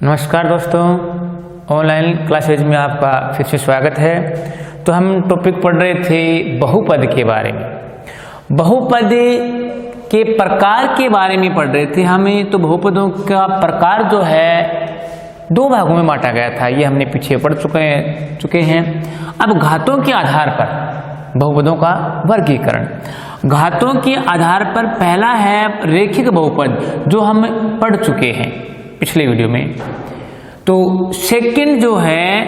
नमस्कार दोस्तों, online classes में आपका फिर से स्वागत है। तो हम टॉपिक पढ़ रहे थे बहुपद के बारे में। बहुपद के प्रकार के बारे में पढ़ रहे थे हमें। तो बहुपदों का प्रकार जो है दो भागों में बांटा गया था, ये हमने पीछे पढ़ चुके हैं। अब घातों के आधार पर बहुपदों का वर्गीकरण। घातों के आधार पर पहला है रेखिक बहुपद, जो हम पढ़ चुके हैं पिछले वीडियो में। तो सेकंड जो है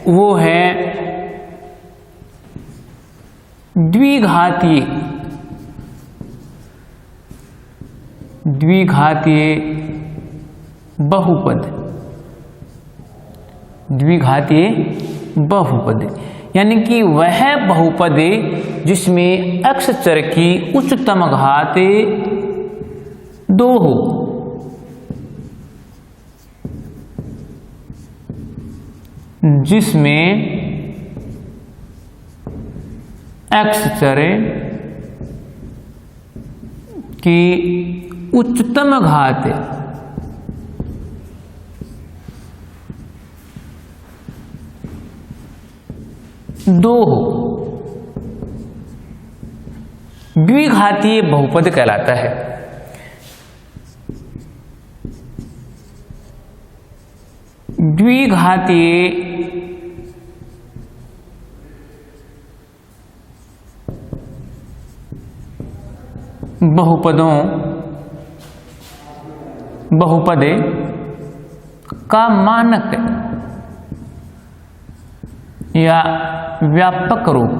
वो है द्विघातीय बहुपद। द्विघातीय बहुपद यानी कि वह बहुपद जिसमें x चर की उच्चतम घात 2 हो। जिसमें x चर की उच्चतम घात 2 हो, द्विघातीय बहुपद कहलाता है। द्विघातीय बहुपद का मानक या व्यापक रूप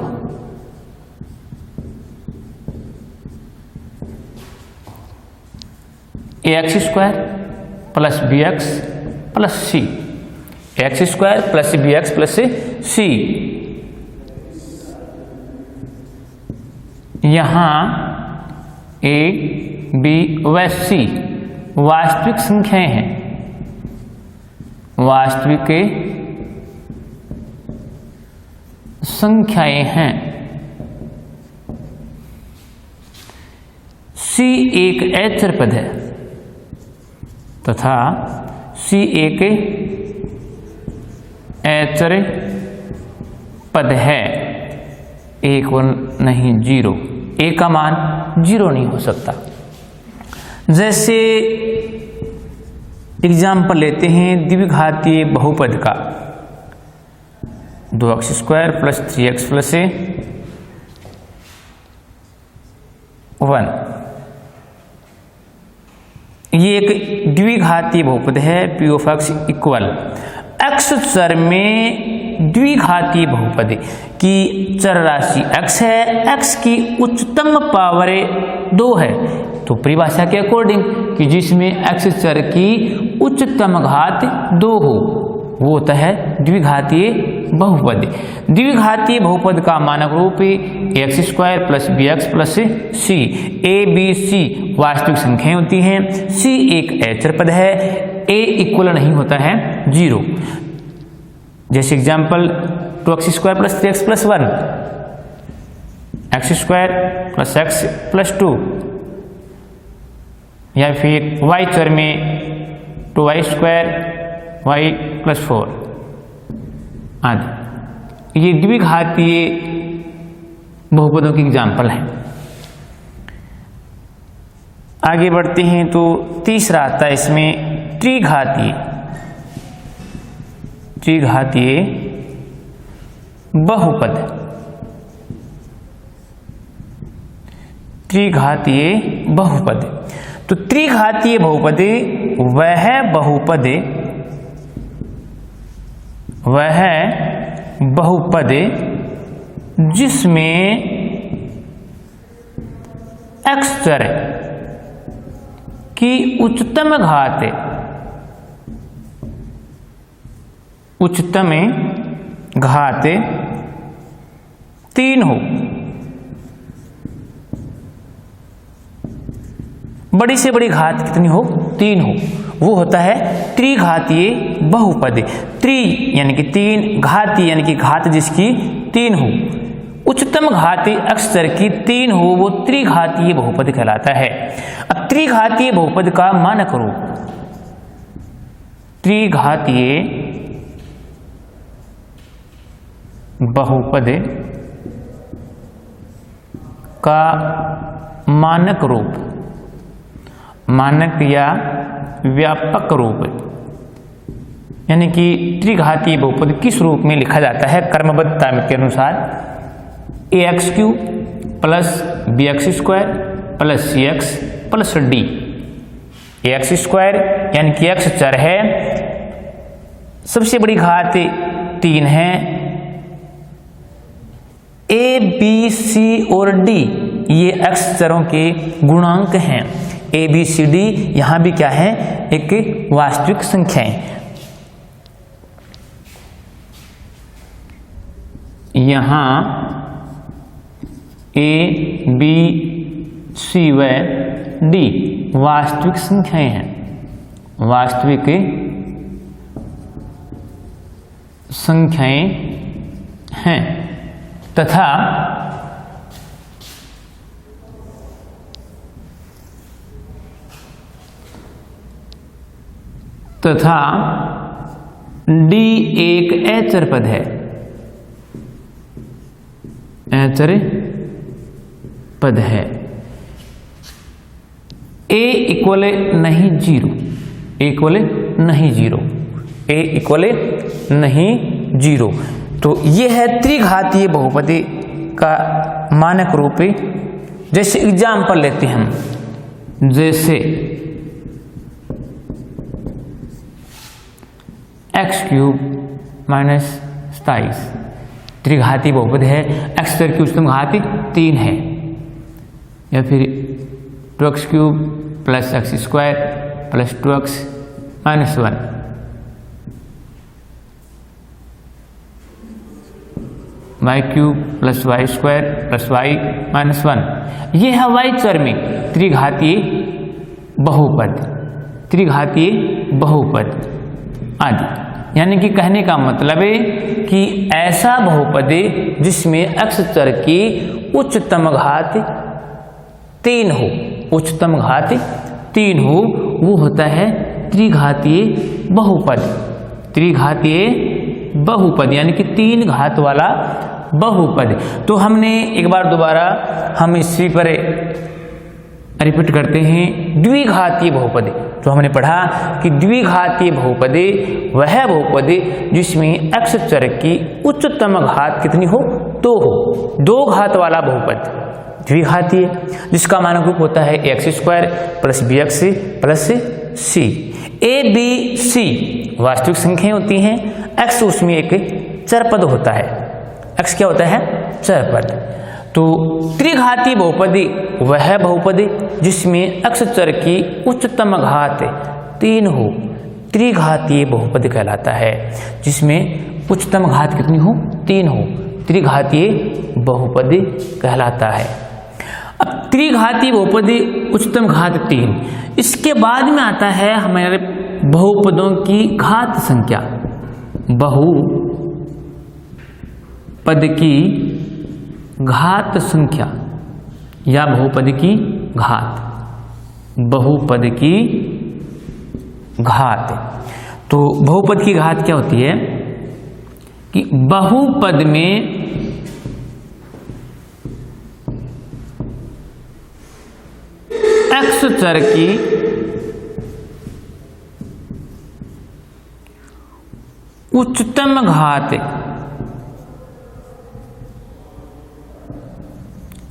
ax² plus bx plus c, ax² plus bx plus c। यहां a b व c वास्तविक संख्याएं हैं। वास्तविक संख्याएं हैं। c एक अचर पद है तथा c एक अचर पद है। 1 नहीं 0, a का मान 0 नहीं हो सकता। जैसे एग्जाम्पल लेते हैं द्विघातीय बहुपद का। 2x² प्लस 3x प्लस 1, ये एक द्विघातीय बहुपद है। p of x equal x चर में द्विघातीय बहुपद की चर राशि x है, x की उच्चतम पावर 2 है। तो परिभाषा के अकॉर्डिंग कि जिसमें x चर की उच्चतम घात 2 हो वो होता है द्विघातीय बहुपद। द्विघातीय बहुपद का मानक रूप ax² plus bx plus c। a b c वास्तविक संख्याएं होती हैं। c एक अचर पद है। a इक्वल नहीं होता है 0। जैसे example 2x² plus 3x plus 1, x² plus x plus 2, या फिर y चर में 2y² y प्लस 4 आदि। ये द्विघातीय बहुपदों की एग्जाम्पल है। आगे बढ़ते हैं तो तीसरा आता है इसमें त्रिघातीय बहुपद। त्रिघातीय बहुपद। तो त्रिघातीय बहुपद वह बहुपद जिसमें x चर की उच्चतम घात 3 हो। बड़ी से बड़ी घात कितनी हो? 3 हो। वो होता है त्रिघातीय बहुपद। त्रि यानी कि 3, घातीय यानी कि घात जिसकी 3 हो। उच्चतम घातीय अक्षर की 3 हो वो त्रिघातीय बहुपद कहलाता है। अब त्रिघातीय बहुपद का मानक रूप, त्रिघातीय बहुपद का मानक रूप, मानक या व्यापक रूप, यानी कि त्रिघातीय बहुपद किस रूप में लिखा जाता है क्रमबद्धता के अनुसार, ax³ plus bx² plus cx plus d। ax² यानी कि x चर है, सबसे बड़ी घात 3 है, a b c और d ये x चरों के गुणांक हैं। a b c d यहां भी क्या है, एक वास्तविक संख्याएं। यहां a b c व d वास्तविक संख्याएं हैं, वास्तविक संख्याएं हैं तथा d एक अचर पद है, अचर पद है। a इक्वल नहीं 0, a इक्वल नहीं 0, a इक्वल नहीं 0। तो ये है त्रिघातीय बहुपदी का मानक रूप। जैसे एग्जाम्पल लेते हैं हम, जैसे x³ माइनस 27 त्रिघातीय बहुपद है, x की उच्चतम घात 3 है, या फिर 2x³ plus x² plus 2x minus 1, y³ plus y² plus y minus 1। यह है y चर में त्रिघातीय बहुपद, त्रिघातीय बहुपद आदि। यानी कि कहने का मतलब है कि ऐसा बहुपद जिसमें x चर की उच्चतम घात 3 हो, उच्चतम घात 3 हो, वो होता है त्रिघातीय बहुपद। त्रिघातीय बहुपद यानी कि 3 घात वाला बहुपद। तो हमने एक बार दोबारा हम इसी पर रिपीट करते हैं, द्विघातीय बहुपद। तो हमने पढ़ा कि द्विघातीय बहुपद वह बहुपद जिसमें x चर की उच्चतम घात कितनी हो, 2 हो, 2 घात वाला बहुपद द्विघातीय, जिसका मानक रूप होता है ax² plus bx plus c। a b c वास्तविक संख्याएं होती हैं, x उसमें एक चर पद होता है, x क्या होता है, चर पद। तो त्रिघातीय बहुपद वह बहुपद जिसमें x चर की उच्चतम घात 3 हो, त्रिघातीय बहुपद कहलाता है, जिसमें उच्चतम घात कितनी हो, 3 हो, त्रिघातीय बहुपद कहलाता है। अब त्रिघातीय बहुपद उच्चतम घात 3, इसके बाद में आता है हमारे बहुपदों की घात संख्या, बहुपद की घात संख्या या बहुपद की घात, बहुपद की घात। तो बहुपद की घात क्या होती है कि बहुपद में x चर की उच्चतम घात,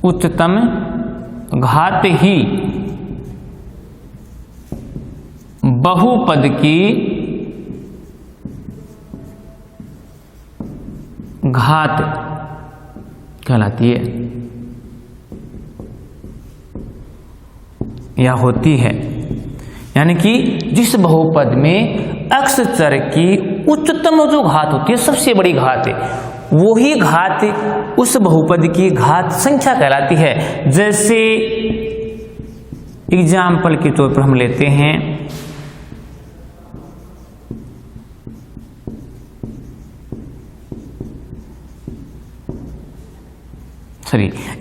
उच्चतम घात ही बहुपद की घात कहलाती है या होती है। यानी कि जिस बहुपद में x चर की उच्चतम जो घात होती है, सबसे बड़ी घात है, वही घात उस बहुपद की घात संख्या कहलाती है। जैसे एग्जाम्पल के तौर पर हम लेते हैं,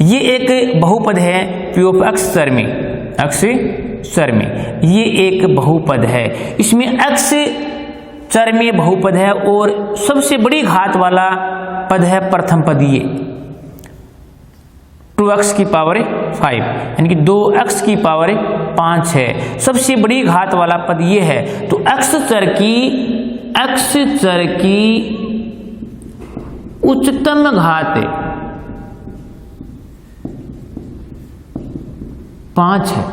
ये एक बहुपद है p ऑफ x चर में, x चर में ये एक बहुपद है, इसमें x चर में बहुपद है और सबसे बड़ी घात वाला पद है प्रथम पद ये 2x की पावर 5 यानी कि 2x की पावर 5 है, सबसे बड़ी घात वाला पद ये है। तो x चर की उच्चतम घात 5 है,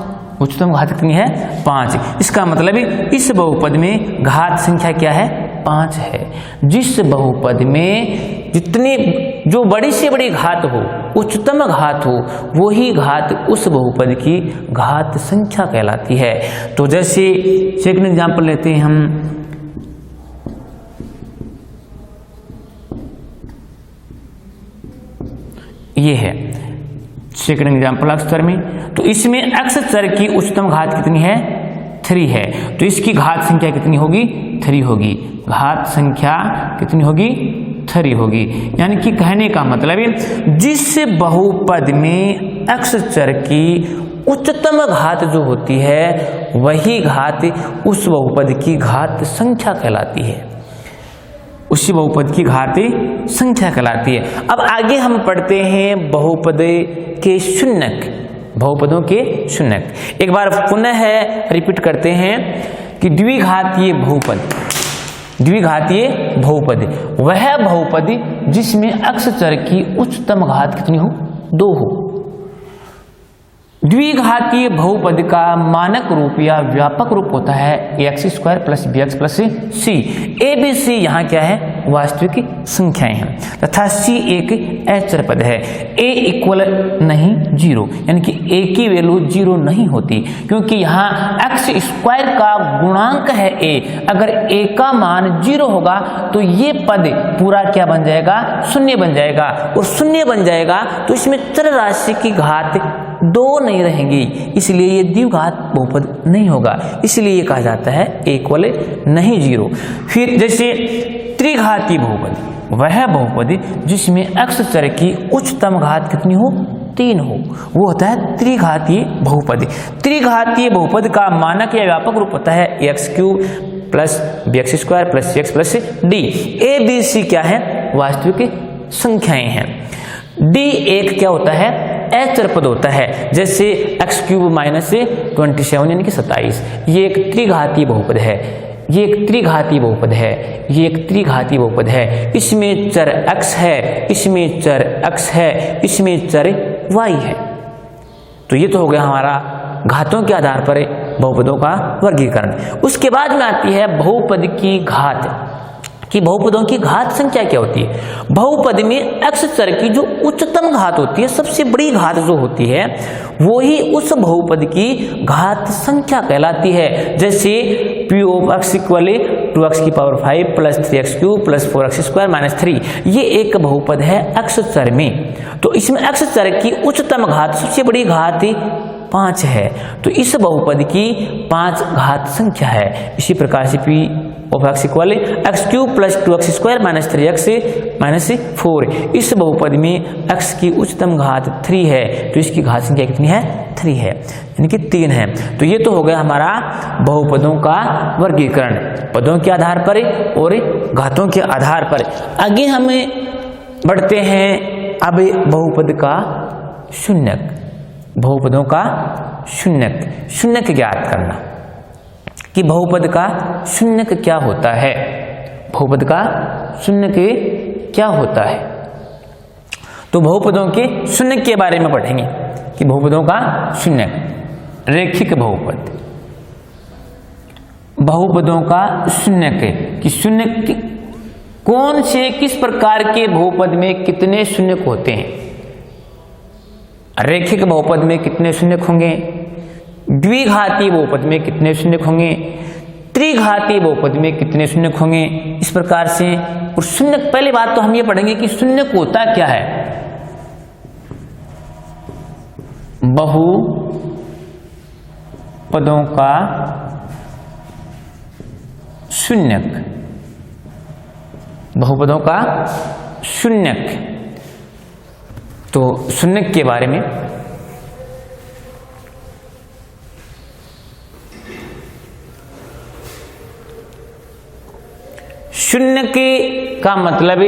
उच्चतम घात कितनी है 5। इसका मतलब इस बहुपद में घात संख्या क्या है 5 है। जिस बहुपद में जितनी जो बड़ी से बड़ी घात हो, उच्चतम घात हो, वही घात उस बहुपद की घात संख्या कहलाती है। तो जैसे सेकंड एग्जांपल लेते हैं हम, ये है सेकंड एग्जांपल x चर में। तो इसमें x चर की उच्चतम घात कितनी है 3 है, तो इसकी घात संख्या कितनी होगी 3 होगी। घात संख्या कितनी होगी 3 होगी। यानी कि कहने का मतलब जिस बहुपद में x चर की उच्चतम घात जो होती है वही घात उस बहुपद की घात संख्या कहलाती है, उसी बहुपद की घात संख्या कहलाती है। अब आगे हम पढ़ते हैं बहुपद के शून्यक, बहुपदों के शून्यक। एक बार पुनः रिपीट करते हैं कि द्विघातीय बहुपद, द्विघातीय बहुपद वह बहुपद जिसमें x चर की उच्चतम घात कितनी हो 2 हो। द्विघातीय बहुपद का मानक रूप या व्यापक रूप होता है ax² + bx + c। a b c यहाँ क्या है वास्तविक संख्याएं हैं तथा c एक अचर पद है। a इक्वल नहीं 0, यानी कि a की वैल्यू 0 नहीं होती, क्योंकि यहाँ x² का गुणांक है a। अगर a का मान 0 होगा तो ये पद पूरा क्या बन जाएगा 0 बन जाएगा, और 0 बन जाएगा तो इसमें चर राशि की घात 2 नहीं रहेंगी, इसलिए ये द्विघात बहुपद नहीं होगा, इसलिए ये कहा जाता है इक्वल नहीं 0। फिर जैसे त्रिघाती बहुपद, वह बहुपद जिसमें x चर की उच्चतम घात कितनी हो 3 हो, वो होता है त्रिघातीय बहुपद। त्रिघातीय बहुपद का मानक या व्यापक रूप होता है ax³ + bx² + cx + d। a b c क्या है वास्तविक संख्याएं हैं। d एक क्या होता है अचर पद होता है, जैसे x³ - 27 यानी कि 27। ये एक त्रिघातीय बहुपद है, ये एक त्रिघातीय बहुपद है, ये एक त्रिघातीय बहुपद है। इसमें चर x है, इसमें चर x है, इसमें चर y है। तो ये तो हो गया हमारा घातों के आधार पर बहुपदों का वर्गीकरण। उसके बाद में आती है बहुपद की घात, कि बहुपदों की घात संख्या क्या होती है। बहुपद में x चर की जो उच्चतम घात होती है, सबसे बड़ी घात जो होती है, वो ही उस बहुपद की घात संख्या कहलाती है। जैसे p of x equal 2x की पावर 5 + 3x³ + 4x² - 3, ये एक बहुपद है x चर में। तो इसमें x चर की उच्चतम घात, सबसे बड़ी घात 5 है, तो इस बहुपद की 5 घात संख्या है। इसी प्रकार से p of x equal x³ + 2x² - 3x - 4, इस बहुपद में x की उच्चतम घात 3 है, तो इसकी घात संख्या कितनी है 3 है, यानी कि 3 है। तो ये तो हो गया हमारा बहुपदों का वर्गीकरण, पदों के आधार पर और घातों के आधार पर। आगे हम बढ़ते हैं अब बहुपद का शून्यक, बहुपदों का शून्यक, शून्यक ज्ञात करना कि बहुपद का शून्यक क्या होता है। बहुपद का शून्यक क्या होता है, तो बहुपदों के शून्यक के बारे में पढ़ेंगे कि बहुपदों का शून्यक। रेखिक बहुपद, बहुपदों का शून्यक कि शून्यक कौन से किस प्रकार के बहुपद में कितने शून्यक होते हैं। रेखिक बहुपद में कितने शून्यक होंगे, द्विघातीय बहुपद में कितने शून्यक होंगे, त्रिघातीय बहुपद में कितने शून्यक होंगे, इस प्रकार से। और शून्यक, पहली बात तो हम ये पढ़ेंगे कि शून्यक होता क्या है। बहुपदों का शून्यक, बहुपदों का शून्यक। तो शून्यक के बारे में शून्य के का मतलब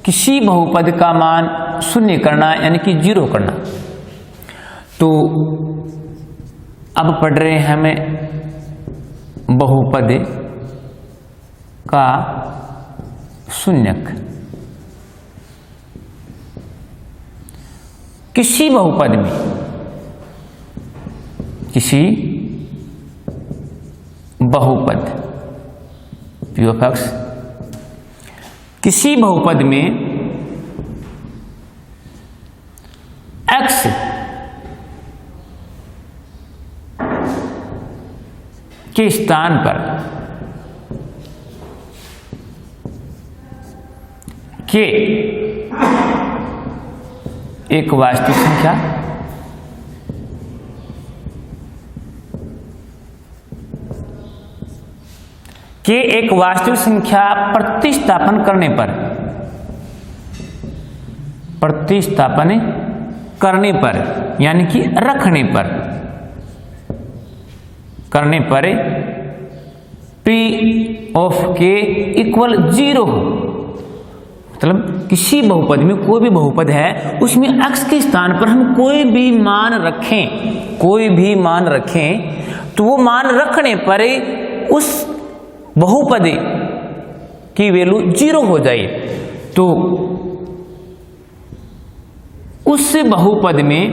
किसी बहुपद का मान शून्य करना यानी कि 0 करना। तो अब पढ़ रहे हैं हमें बहुपद का शून्यक। किसी बहुपद में, किसी बहुपद p of x, किसी बहुपद में x के स्थान पर k एक वास्तविक संख्या के एक वास्तविक संख्या प्रतिस्थापन करने पर यानी कि रखने पर p of k इक्वल 0 हो। मतलब किसी बहुपद में, कोई भी बहुपद है उसमें x के स्थान पर हम कोई भी मान रखें तो वो मान रखने पर उस बहुपद की वैल्यू 0 हो जाए। तो उस बहुपद में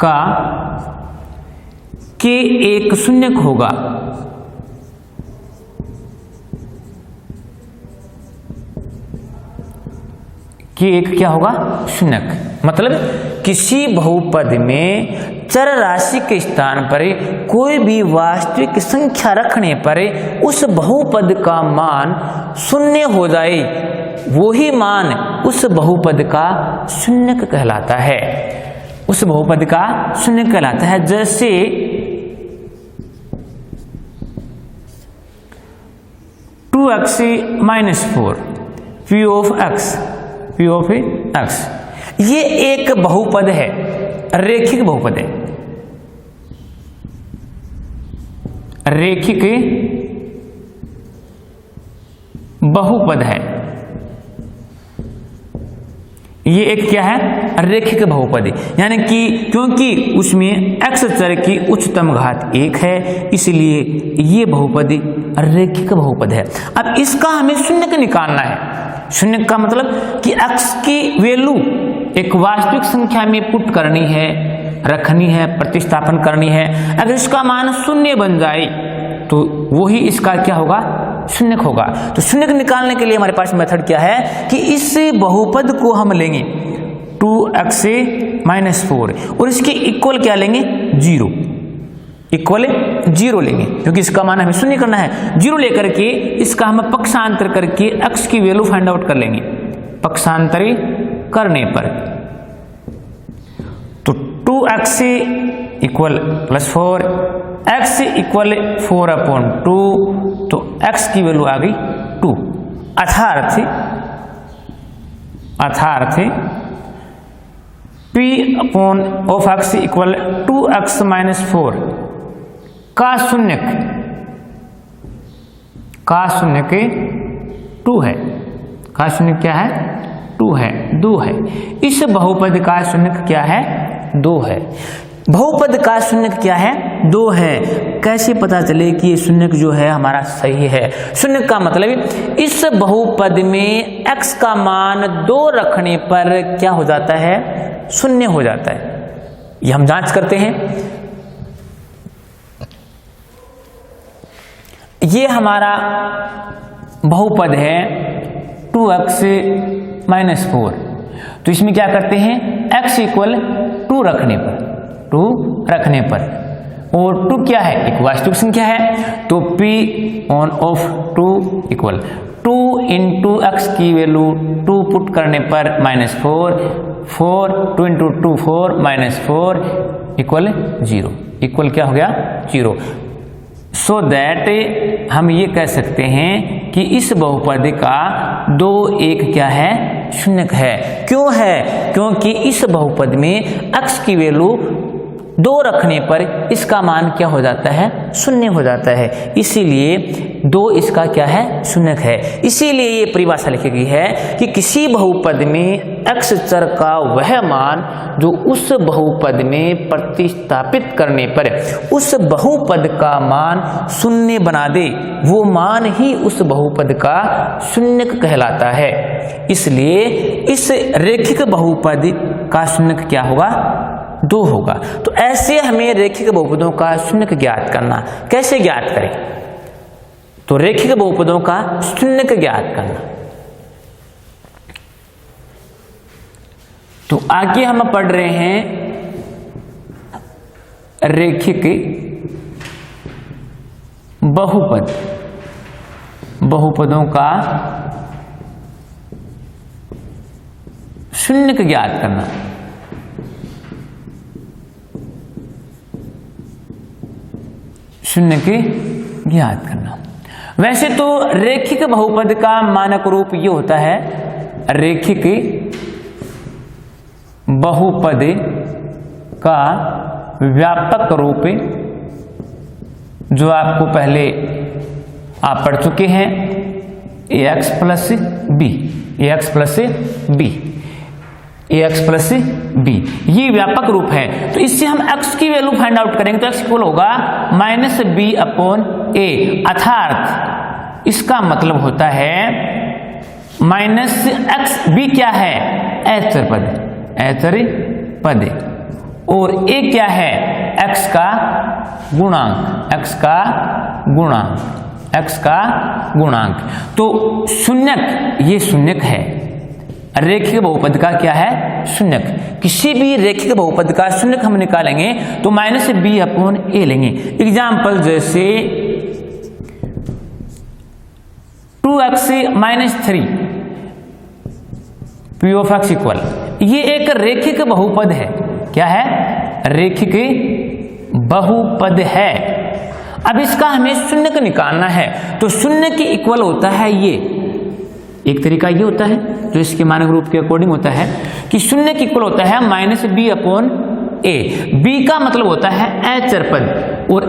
का के एक शून्यक होगा। कि एक क्या होगा? शून्यक। मतलब किसी बहुपद में चर राशि के स्थान पर कोई भी वास्तविक संख्या रखने पर उस बहुपद का मान शून्य हो जाए, वही मान उस बहुपद का शून्यक कहलाता है। उस बहुपद का शून्यक कहलाता है। जैसे two x minus 4 p of x, ये एक बहुपद है, रेखिक बहुपद है। रेखिक बहुपद है। ये एक क्या है? रेखिक बहुपद, यानी कि क्योंकि उसमें x चर की उच्चतम घात 1 है, इसलिए ये बहुपद रेखिक बहुपद है। अब इसका हमें शून्यक निकालना है। शून्यक का मतलब कि x की वैल्यू एक वास्तविक संख्या में पुट करनी है, रखनी है, प्रतिस्थापन करनी है। अगर इसका मान शून्य बन जाए तो वही इसका क्या होगा? शून्यक होगा। तो शून्यक निकालने के लिए हमारे पास मेथड क्या है कि इस बहुपद को हम लेंगे 2x माइनस 4 और इसके इक्वल क्या लेंगे? 0, इक्वल 0 लेंगे, क्योंकि इसका मान हमें शून्य करना है। 0 लेकर के इसका हम पक्षांतर करके x की वैल्यू फाइंड आउट कर लेंगे। पक्षांतर करने पर तो 2x equal plus 4, x equal 4/2, तो x की वैल्यू आ गई 2। अर्थात p of x equal 2x minus 4 का शून्यक 2 है। का शून्यक क्या है? 2 है। इस बहुपद का शून्यक क्या है? 2 है। बहुपद का शून्यक क्या है? 2 है। कैसे पता चले कि ये शून्यक जो है हमारा सही है? शून्यक का मतलब इस बहुपद में x का मान 2 रखने पर क्या हो जाता है? शून्य हो जाता है। ये हम जांच करते हैं। ये हमारा बहुपद है 2x माइनस 4, तो इसमें क्या करते हैं? x इक्वल 2 रखने पर, और 2 क्या है? एक वास्तविक संख्या है, तो p of 2 equal 2 into x की वैल्यू 2 पुट करने पर minus 4 2 into 2 4 minus 4 equal 0। Equal क्या हो गया? 0। सो दैट हम ये कह सकते हैं कि इस बहुपद का 2 1 क्या है? शून्यक है। क्यों है? क्योंकि इस बहुपद में x की वैल्यू 2 रखने पर इसका मान क्या हो जाता है, शून्य हो जाता है, इसीलिए 2 इसका क्या है, शून्यक है। इसीलिए ये परिभाषा लिखी गई है कि किसी बहुपद में x चर का वह मान जो उस बहुपद में प्रतिस्थापित करने पर उस बहुपद का मान शून्य बना दे, वो मान ही उस बहुपद का शून्यक कहलाता है। इसलिए इस रेखिक बहुपद का शून्यक क्या होगा, 2 होगा। तो ऐसे हमें रेखिक बहुपदों का शून्यक ज्ञात करना, कैसे ज्ञात करें, तो रेखिक बहुपदों का शून्यक ज्ञात करना। तो आगे हम पढ़ रहे हैं रेखिक बहुपद, बहुपदों का शून्यक ज्ञात करना। शून्य के ज्ञात करना। वैसे तो रेखिक बहुपद का मानक रूप ये होता है, रेखिक बहुपद का व्यापक रूप, जो आपको पहले आप पढ़ चुके हैं, ax plus b, ax plus b, ax plus b, ये व्यापक रूप है। तो इससे हम x की वैल्यू फाइंड आउट करेंगे तो x इक्वल होगा -b/a, अर्थात इसका मतलब होता है -x, b क्या है, अचर पद, अचर पद, और a क्या है, x का गुणांक, x का गुणांक, x का गुणांक। तो शून्यक, ये शून्यक है, रेखिक बहुपद का क्या है, शून्यक। किसी भी रेखिक बहुपद का शून्यक हम निकालेंगे तो -b/a लेंगे। एग्जाम्पल जैसे 2x - 3 p(x) इक्वल, ये एक रेखिक बहुपद है। क्या है, रेखिक बहुपद है। अब इसका हमें शून्यक निकालना है, तो शून्य की इक्वल होता है ये, एक तरीका ये होता है जो इसके मानक रूप के अकॉर्डिंग होता है कि शून्य की इक्वल होता है -b/a। b का मतलब होता है अचर पद और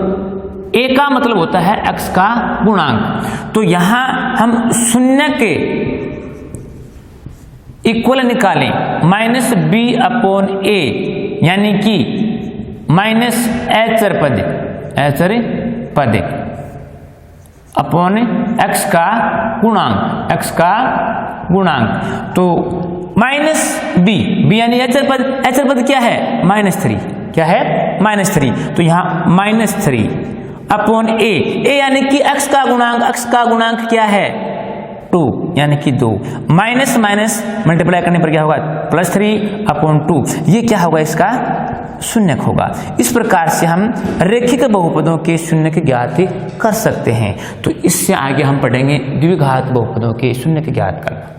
a का मतलब होता है x का गुणांक। तो यहां हम शून्य के इक्वल निकालें -b/a, यानी कि अचर पद, अचर पद अपॉन x का गुणांक, x का गुणांक। तो -b यानी अचर पद, अचर पद क्या है, -3, क्या है, -3। तो यहां -3 अपॉन a, यानी कि x का गुणांक, x का गुणांक क्या है, 2, यानी कि 2, माइनस माइनस मल्टीप्लाई करने पर क्या होगा, +3/2, ये क्या होगा, इसका शून्यक होगा। इस प्रकार से हम रेखिक बहुपदों के शून्यक ज्ञात कर सकते हैं। तो इससे आगे हम पढ़ेंगे द्विघात बहुपदों के शून्यक ज्ञात करना।